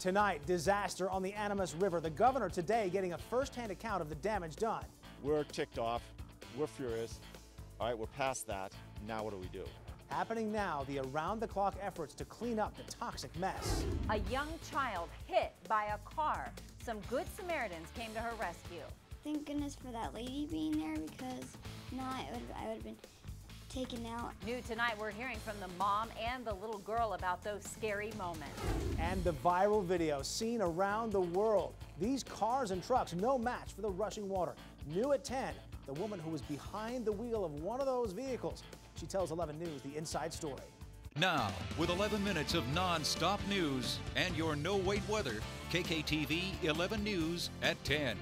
Tonight, disaster on the Animas River. The governor today getting a first-hand account of the damage done. We're ticked off. We're furious. All right, we're past that. Now what do we do? Happening now, the around-the-clock efforts to clean up the toxic mess. A young child hit by a car. Some good Samaritans came to her rescue. Thank goodness for that lady being there, because I would have been taken out. New tonight, we're hearing from the mom and the little girl about those scary moments. And the viral video seen around the world. These cars and trucks, no match for the rushing water. New at 10, the woman who was behind the wheel of one of those vehicles. She tells 11 News the inside story. Now, with 11 minutes of non-stop news and your no-wait weather, KKTV 11 News at 10.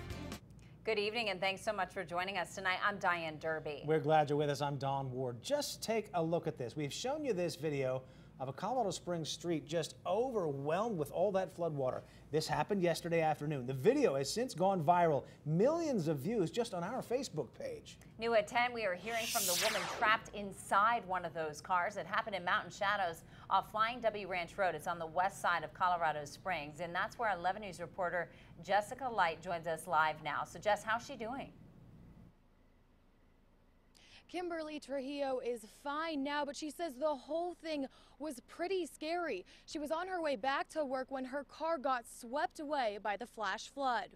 Good evening, and thanks so much for joining us tonight. I'm Diane Derby. We're glad you're with us. I'm Don Ward. Just take a look at this. We've shown you this video of a Colorado Springs street just overwhelmed with all that flood water. This happened yesterday afternoon. The video has since gone viral. Millions of views just on our Facebook page. New at 10, we are hearing from the woman trapped inside one of those cars. It happened in Mountain Shadows off Flying W Ranch Road. It's on the west side of Colorado Springs, and that's where 11 News reporter Jessica Light joins us live now. So Jess, how's she doing? Kimberly Trujillo is fine now, but she says the whole thing was pretty scary. She was on her way back to work when her car got swept away by the flash flood.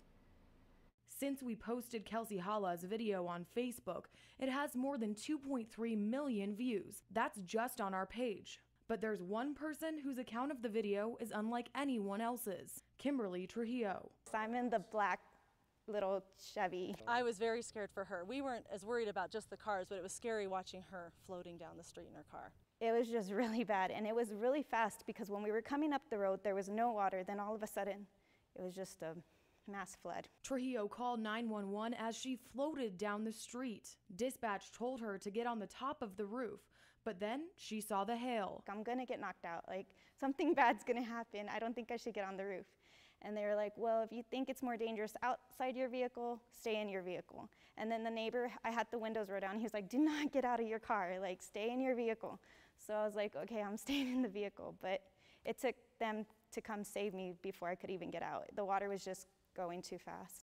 Since we posted Kelsey Hala's video on Facebook, it has more than 2.3 million views. That's just on our page. But there's one person whose account of the video is unlike anyone else's, Kimberly Trujillo. I'm in the black little Chevy. I was very scared for her. We weren't as worried about just the cars, but it was scary watching her floating down the street in her car. It was just really bad, and it was really fast because when we were coming up the road, there was no water. Then all of a sudden, it was just a mass flood. Trujillo called 911 as she floated down the street. Dispatch told her to get on the top of the roof, but then she saw the hail. I'm gonna get knocked out, like something bad's gonna happen. I don't think I should get on the roof. And they were like, well, if you think it's more dangerous outside your vehicle, stay in your vehicle. And then the neighbor, I had the windows rolled down. He was like, do not get out of your car, like stay in your vehicle. So I was like, okay, I'm staying in the vehicle. But it took them to come save me before I could even get out. The water was just going too fast.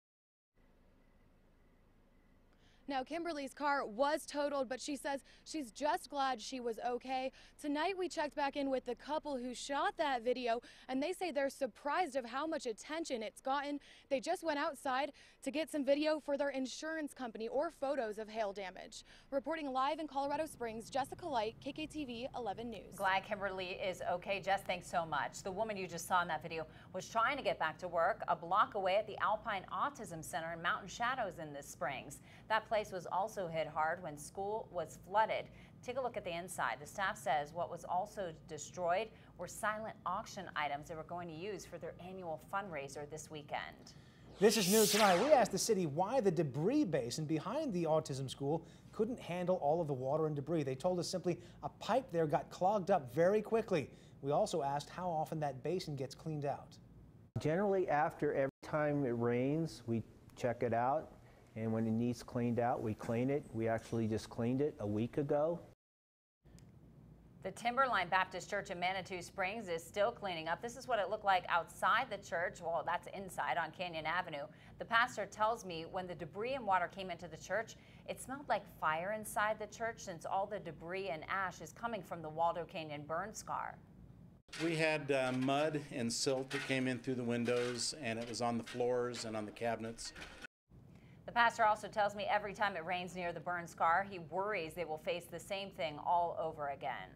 Now, Kimberly's car was totaled, but she says she's just glad she was okay. Tonight, we checked back in with the couple who shot that video, and they say they're surprised of how much attention it's gotten. They just went outside to get some video for their insurance company or photos of hail damage. Reporting live in Colorado Springs, Jessica Light, KKTV 11 News. Glad Kimberly is okay. Jess, thanks so much. The woman you just saw in that video was trying to get back to work a block away at the Alpine Autism Center in Mountain Shadows in the Springs. That place was also hit hard when school was flooded. Take a look at the inside. The staff says what was also destroyed were silent auction items they were going to use for their annual fundraiser this weekend. This is News Tonight. We asked the city why the debris basin behind the autism school couldn't handle all of the water and debris. They told us simply a pipe there got clogged up very quickly. We also asked how often that basin gets cleaned out. Generally, after every time it rains, we check it out. And when it needs cleaned out, we clean it. We actually just cleaned it a week ago. The Timberline Baptist Church in Manitou Springs is still cleaning up. This is what it looked like outside the church. Well, that's inside on Canyon Avenue. The pastor tells me when the debris and water came into the church, it smelled like fire inside the church since all the debris and ash is coming from the Waldo Canyon burn scar. We had mud and silt that came in through the windows, and it was on the floors and on the cabinets. The pastor also tells me every time it rains near the burn scar, he worries they will face the same thing all over again.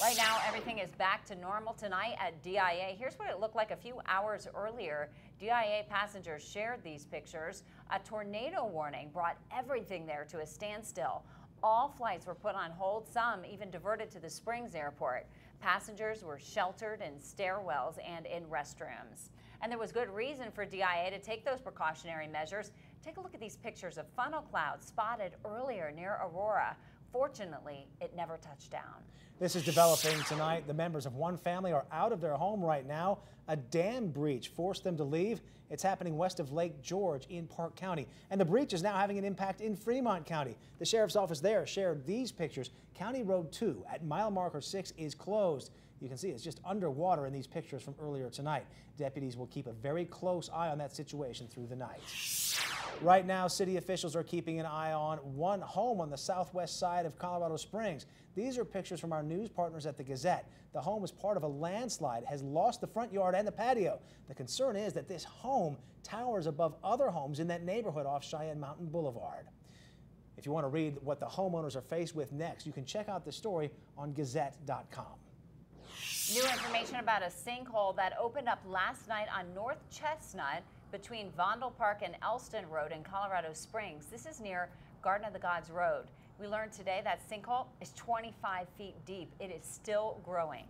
Right now, everything is back to normal tonight at DIA. Here's what it looked like a few hours earlier. DIA passengers shared these pictures. A tornado warning brought everything there to a standstill. All flights were put on hold, some even diverted to the Springs airport. Passengers were sheltered in stairwells and in restrooms. And there was good reason for DIA to take those precautionary measures. Take a look at these pictures of funnel clouds spotted earlier near Aurora. Fortunately, it never touched down. This is developing tonight. The members of one family are out of their home right now. A dam breach forced them to leave. It's happening west of Lake George in Park County. And the breach is now having an impact in Fremont County. The sheriff's office there shared these pictures. County Road 2 at mile marker 6 is closed. You can see it's just underwater in these pictures from earlier tonight. Deputies will keep a very close eye on that situation through the night. Right now, city officials are keeping an eye on one home on the southwest side of Colorado Springs. These are pictures from our news partners at the Gazette. The home is part of a landslide, has lost the front yard and the patio. The concern is that this home towers above other homes in that neighborhood off Cheyenne Mountain Boulevard. If you want to read what the homeowners are faced with next, you can check out the story on Gazette.com. New information about a sinkhole that opened up last night on North Chestnut between Vondel Park and Elston Road in Colorado Springs. This is near Garden of the Gods Road. We learned today that sinkhole is 25 feet deep. It is still growing.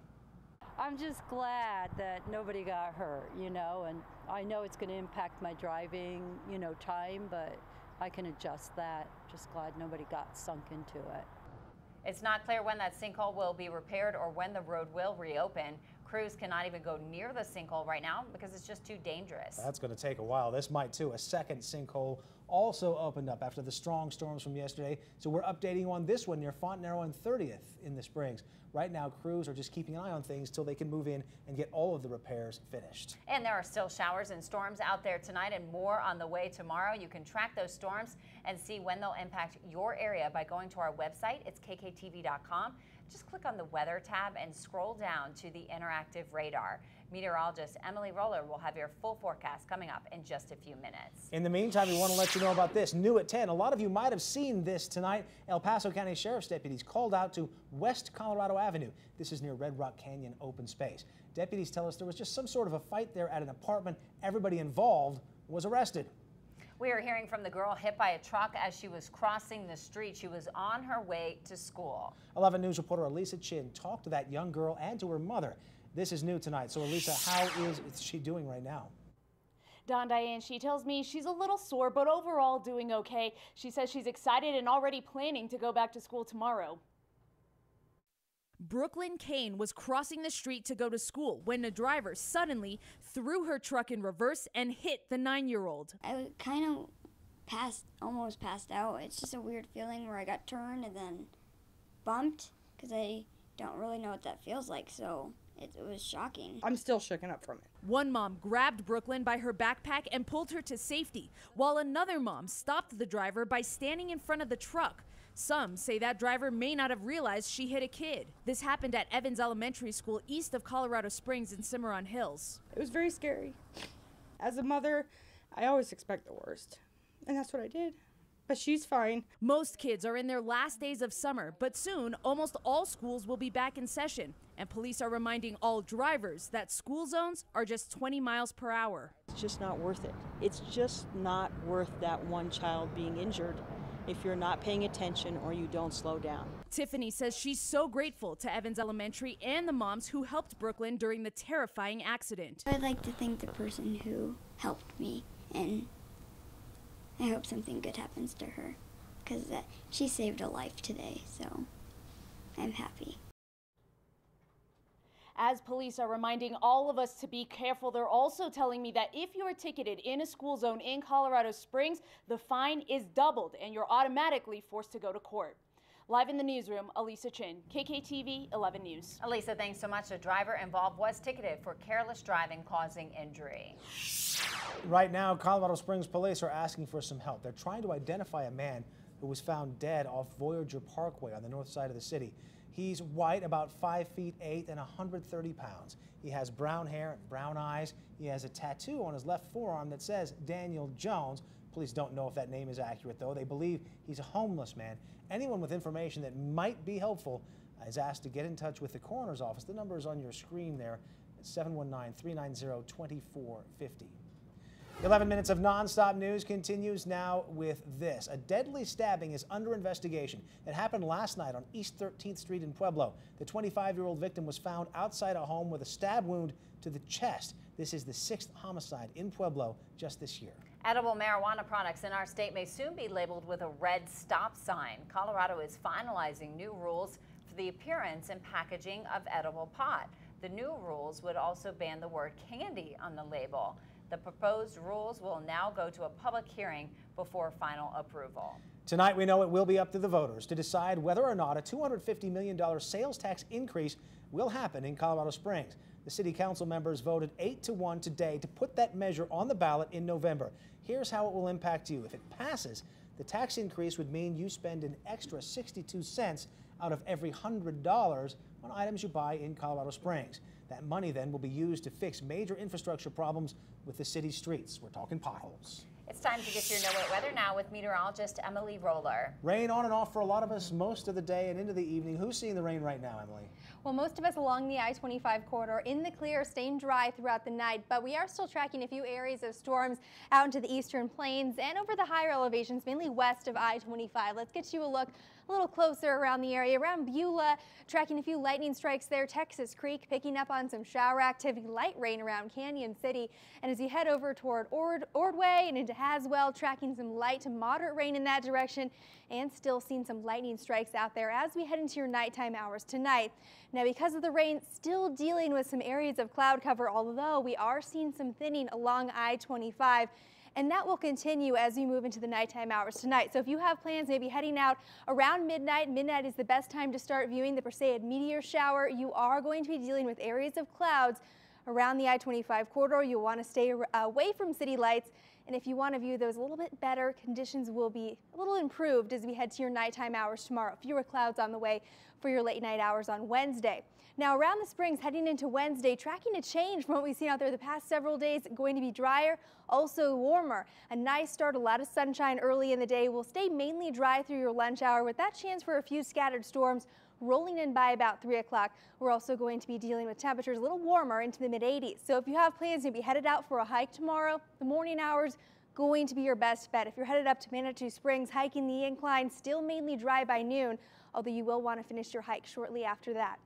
I'm just glad that nobody got hurt, and I know it's going to impact my driving, time, but I can adjust that. Just glad nobody got sunk into it. It's not clear when that sinkhole will be repaired or when the road will reopen. Crews cannot even go near the sinkhole right now because it's just too dangerous. That's going to take a while. This might too. A second sinkhole also opened up after the strong storms from yesterday. So we're updating you on this one near Fontenarrow and 30th in the Springs. Right now, crews are just keeping an eye on things till they can move in and get all of the repairs finished. And there are still showers and storms out there tonight and more on the way tomorrow. You can track those storms and see when they'll impact your area by going to our website. It's kktv.com. Just click on the weather tab and scroll down to the interactive radar. Meteorologist Emily Roller will have your full forecast coming up in just a few minutes. In the meantime, we want to let you know about this. New at 10. A lot of you might have seen this tonight. El Paso County Sheriff's deputies called out to West Colorado Avenue. This is near Red Rock Canyon open space. Deputies tell us there was just some sort of a fight there at an apartment. Everybody involved was arrested. We are hearing from the girl hit by a truck as she was crossing the street. She was on her way to school. 11 News reporter Elisa Chin talked to that young girl and to her mother. This is new tonight. So, Elisa, how is she doing right now? Diane, she tells me she's a little sore, but overall doing okay. She says she's excited and already planning to go back to school tomorrow. Brooklyn Kane was crossing the street to go to school when the driver suddenly threw her truck in reverse and hit the 9-year-old. I kind of almost passed out. It's just a weird feeling where I got turned and then bumped because I don't really know what that feels like, so it was shocking. I'm still shaken up from it. One mom grabbed Brooklyn by her backpack and pulled her to safety, while another mom stopped the driver by standing in front of the truck. Some say that driver may not have realized she hit a kid. This happened at Evans Elementary School east of Colorado Springs in Cimarron Hills. It was very scary. As a mother, I always expect the worst, and that's what I did. But she's fine. Most kids are in their last days of summer, but soon almost all schools will be back in session. And police are reminding all drivers that school zones are just 20 miles per hour. It's just not worth it. It's just not worth that one child being injured if you're not paying attention or you don't slow down. Tiffany says she's so grateful to Evans Elementary and the moms who helped Brooklyn during the terrifying accident. I'd like to thank the person who helped me, and I hope something good happens to her because she saved a life today, so I'm happy. As police are reminding all of us to be careful, they're also telling me that if you are ticketed in a school zone in Colorado Springs, the fine is doubled and you're automatically forced to go to court. Live in the newsroom, Elisa Chin, KKTV 11 News. Elisa, thanks so much. A driver involved was ticketed for careless driving causing injury. Right now, Colorado Springs police are asking for some help. They're trying to identify a man who was found dead off Voyager Parkway on the north side of the city. He's white, about 5'8" and 130 pounds. He has brown hair and brown eyes. He has a tattoo on his left forearm that says Daniel Jones. Police don't know if that name is accurate, though. They believe he's a homeless man. Anyone with information that might be helpful is asked to get in touch with the coroner's office. The number is on your screen there, 719-390-2450. 11 minutes of nonstop news continues now with this. A deadly stabbing is under investigation. It happened last night on East 13th Street in Pueblo. The 25-year-old victim was found outside a home with a stab wound to the chest. This is the 6th homicide in Pueblo just this year. Edible marijuana products in our state may soon be labeled with a red stop sign. Colorado is finalizing new rules for the appearance and packaging of edible pot. The new rules would also ban the word candy on the label. The proposed rules will now go to a public hearing before final approval. Tonight, we know it will be up to the voters to decide whether or not a $250 million sales tax increase will happen in Colorado Springs. The city council members voted 8-1 today to put that measure on the ballot in November. Here's how it will impact you. If it passes, the tax increase would mean you spend an extra 62 cents out of every $100 on items you buy in Colorado Springs. That money then will be used to fix major infrastructure problems with the city's streets. We're talking potholes. It's time to get your No Wait weather now with meteorologist Emily Roller. Rain on and off for a lot of us most of the day and into the evening. Who's seeing the rain right now, Emily? Well, most of us along the I-25 corridor in the clear, staying dry throughout the night, but we are still tracking a few areas of storms out into the eastern plains and over the higher elevations, mainly west of I-25. Let's get you a look a little closer around the area. Around Beulah, tracking a few lightning strikes there. Texas Creek picking up on some shower activity, light rain around Canyon City. And as you head over toward Ordway and into Haswell, tracking some light to moderate rain in that direction and still seeing some lightning strikes out there as we head into your nighttime hours tonight. Now, because of the rain, still dealing with some areas of cloud cover, although we are seeing some thinning along I-25. And that will continue as we move into the nighttime hours tonight. So if you have plans maybe heading out around midnight, midnight is the best time to start viewing the Perseid meteor shower. You are going to be dealing with areas of clouds around the I-25 corridor. You'll want to stay away from city lights. And if you want to view those a little bit better, conditions will be a little improved as we head to your nighttime hours tomorrow. Fewer clouds on the way for your late night hours on Wednesday. Now, around the Springs, heading into Wednesday, tracking a change from what we've seen out there the past several days. Going to be drier, also warmer. A nice start, a lot of sunshine early in the day. Will stay mainly dry through your lunch hour with that chance for a few scattered storms rolling in by about 3 o'clock. We're also going to be dealing with temperatures a little warmer into the mid-80s. So if you have plans to be headed out for a hike tomorrow, the morning hours going to be your best bet. If you're headed up to Manitou Springs, hiking the incline, still mainly dry by noon, although you will want to finish your hike shortly after that.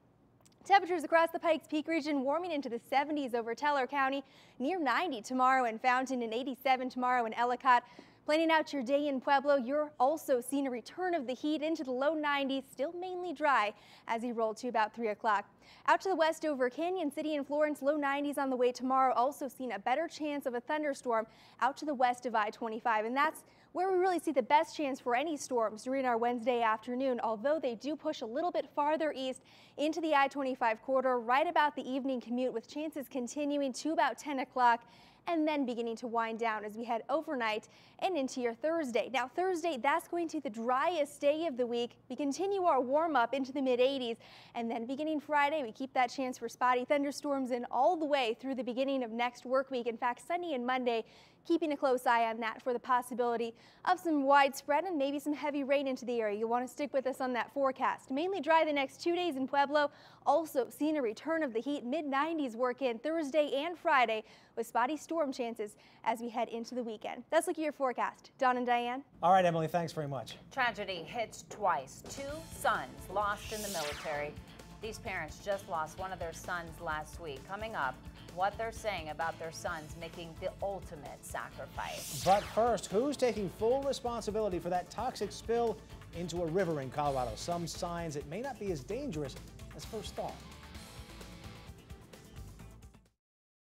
Temperatures across the Pikes Peak region warming into the 70s over Teller County, near 90 tomorrow in Fountain and 87 tomorrow in Ellicott. Planning out your day in Pueblo, you're also seeing a return of the heat into the low 90s, still mainly dry as you roll to about 3 o'clock. Out to the west over Canyon City and Florence, low 90s on the way tomorrow, also seeing a better chance of a thunderstorm out to the west of I-25, and that's where we really see the best chance for any storms during our Wednesday afternoon, although they do push a little bit farther east into the I-25 corridor right about the evening commute, with chances continuing to about 10 o'clock and then beginning to wind down as we head overnight and into your Thursday. Now, Thursday, that's going to be the driest day of the week. We continue our warm up into the mid-80s, and then beginning Friday, we keep that chance for spotty thunderstorms in all the way through the beginning of next work week. In fact, Sunday and Monday, keeping a close eye on that for the possibility of some widespread and maybe some heavy rain into the area. You'll want to stick with us on that forecast. Mainly dry the next 2 days in Pueblo. Also seeing a return of the heat, mid-90s work in Thursday and Friday with spotty storm chances as we head into the weekend. That's looking at your forecast. Don and Diane. All right, Emily, thanks very much. Tragedy hits twice. 2 sons lost in the military. These parents just lost one of their sons last week. Coming up, what they're saying about their sons making the ultimate sacrifice. But first, who's taking full responsibility for that toxic spill into a river in Colorado? Some signs it may not be as dangerous as first thought.